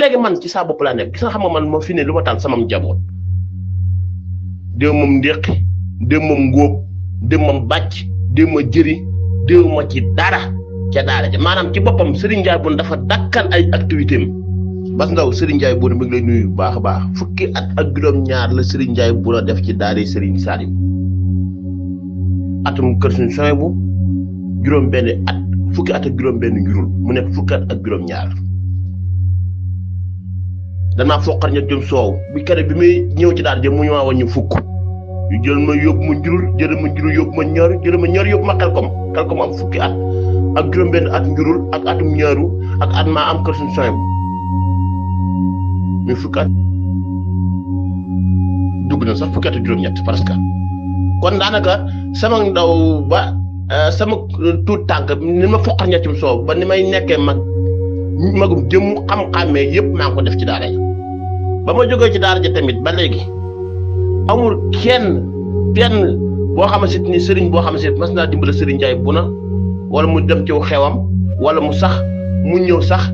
léegi man ci saa bopp laa nekk gis nga xam nga man moo fi ne lu ma taal sama njaboot déw moom ndéqi déw moom ngóob déw moom bàcc déw ma jëri déw ma ci dara ca daara ja maanaam ci boppam Serigne Ndiaye Bouna dafa dakkal ay activité am Bas Ndaw Serigne Ndiaye Bouna mi ngi lay nuyu bu baax a baax fukki at ak juróom-ñaar la Serigne Ndiaye Bouna def ci daara Serigne Salim atum kër suñu soñ bu juróom-benn at fukki at ak juróom-benn njurul mu nekk fukki at ak juróom-ñaar danaa foqar ña jëm soow bi kere bi muy ñëw ci daara ja mu ñëwaa wañu fukk ñu jël ma yóbbu ma njurul jël ma njurul yóbbu ma ñor jël ma ñor yóbbu ma xelkom am fukki at ak juróom-benn at njurul ak atum ñaaru ak at maa am kër suñu soñ bu muy fukki at dugg na sax fukki at ak juróom-ñett parce que kon daanaka sama ndaw ba sama tuut tànk ni ma foqar ñeccum soow ba ni may nekkee magum jëm xam-xàmmee yëpp maa ngi ko def ci daara ja ba ma jógee ci daara ja tamit ba léegi amul kenn boo xamante ni sëriñ boo xamante ni mas naa dimbale Serigne Ndiaye Bouna wala mu dem ci xewam wala mu sax mu ñëw sax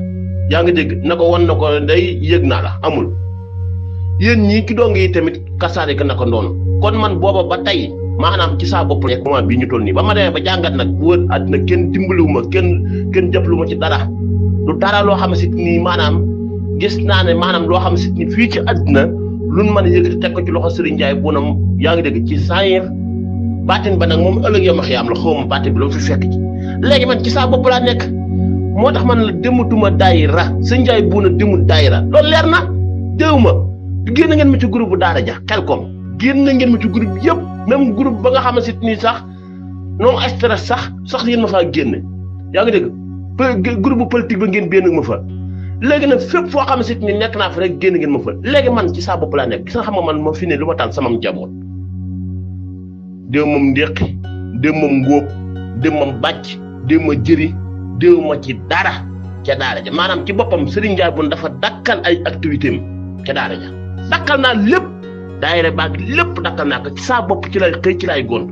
yaa ngi dégg na ko wan na ko ndey yëg naa la amul yéen ñii ki doonge yi tamit kasaare ga na ko noonu kon man booba ba tey maanaam ci saa bopp nekk moment bii ñu toll nii ba ma demee ba jàngat nag wër àddina kenn dimbaliwuma kenn jàppaluma ci dara lu dara loo xam ni maanaam gis naa ne maanaam loo xam ni fii ci àddina luñ mën a yëkkati teg ko ci loxo Serigne Ndiaye Bouna yaa ngi dégg ci saayir baatin ba nag moom ëllëg yow ma xiyaam la xaw ma baatin bi la fi fekk ci léegi man ci saa bopp laa nekk moo tax man la dematuma daayira Serigne Ndiaye Bouna demut daayira loolu leer na déw ma génn ngeen ma ci groupe bu daara ja Xelkom génn ngeen ma ci groupe yëpp même groupe ba nga xamante ni sax non stress sax yéen ma faa génne yaa ngi dégg groupe politique ba ngeen benn ma fa léegi nag fépp foo xamante ni nekk naa fa rek génn ngeen ma fa léegi man ci saa bopp laa nekk gis nga xam nga man moo fi ne lu ma taal sama njaboot déw moom ndéqi déw moom ngóob déw moom bàcc déw ma jëri déw ma ci dara ca daara ja maanaam ci boppam Serigne Ndiaye Bouna dafa dakkal ay activité am ca daara ja dakkal naa lépp daayira baag lépp dakkal naa ko ci saa bopp ci lay xëy ci lay gont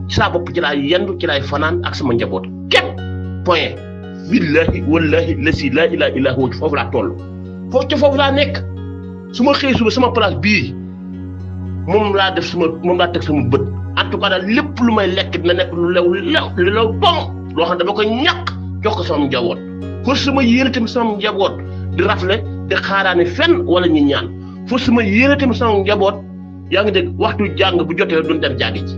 ci saa bopp ci laay yendu ci lay fanaan ak sama njaboot képp point billahi wallahi lasi laa ilaaha illaa huwa foofu laa toll foofu laa nekk su ma xëy suba sama place bii moom laa teg sama bët en tout cas daal lépp lu may lekk dina nekk lu lew dong loo xam ne dama ko ñàkk jox ko sama njaboot pour sama yéene tamit sama njaboot di rafle di xaaraane fenn wala ñi ñaan pour sama yéene tamit sama njaboot yaa ngi dégg waxtu jàng bu jotee duñ dem jàngi ci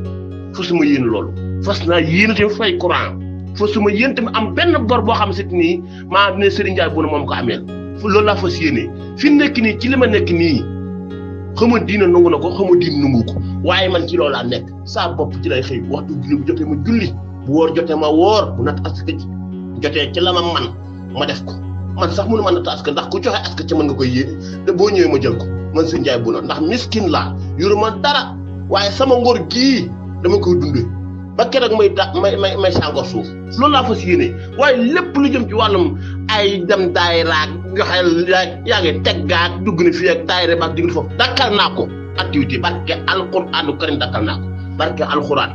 pour sama yéene loolu fas naa yéene tamit fay courant pour sama yéene tamit am benn bor boo xam ne nii maa ne Serigne Ndiaye Bouna moom ko ameel loolu laa fas yéene fi nekk nii ci li ma nekk nii xama diina nangu na ko xama diina nangu ko waaye man ci loolu laa nekk saa bopp ci lay xëy waxtu julli bu jotee ma julli bu wóor jotee ma wóor bu natt asaka ji jotee ci la ma def ko man sax mënu ma natt asaka ndax ku joxe asaka ci mën nga koy yéene te boo ñëwee ma jël ko man Serigne Ndiaye Bouna ndax miskin laa yoru ma dara waaye sama ngor gii dama koy dundee ba keroog may sàngor suuf loolu laa fas yéene waaye lépp lu jëm ci wàllum ay dem daayira joxe yaa ngi teg gaag dugg na fii ak daayira baag digg foofu dakkal naa ko activité barke alxuraanu karim dakkal naa ko barke alxuraan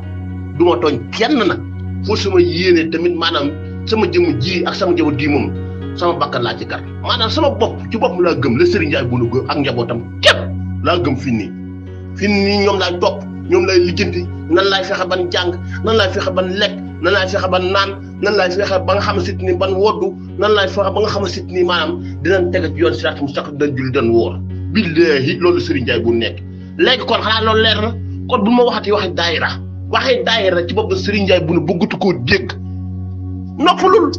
du ma tooñ kenn nag foo sama yéene tamit maanaam sama jëmm ji ak sama njaboot ji moom sama bakkan laa ci kar maanaam sama bopp ci bopp laa gëm la Serigne Ndiaye Bouna ak njabootam képp laa gëm fi nii ñoom laay topp ñoom lay lijjanti nan laay fexe ban jàng nan laay fexe ban lekk nan laay fexe ban naan nan laay fexe ba nga xamante ni ban woddu nan laay fexe ba nga xamante ni maanaam dinañ tege ci yoon siraat mustaqim dañ julli dañ wóor billahi loolu Serigne Ndiaye Bouna nekk léegi kon xanaa loolu leer na kon bu ma waxati waxee daayira ci bopp Serigne Ndiaye Bouna bëggatu koo dégg noppalul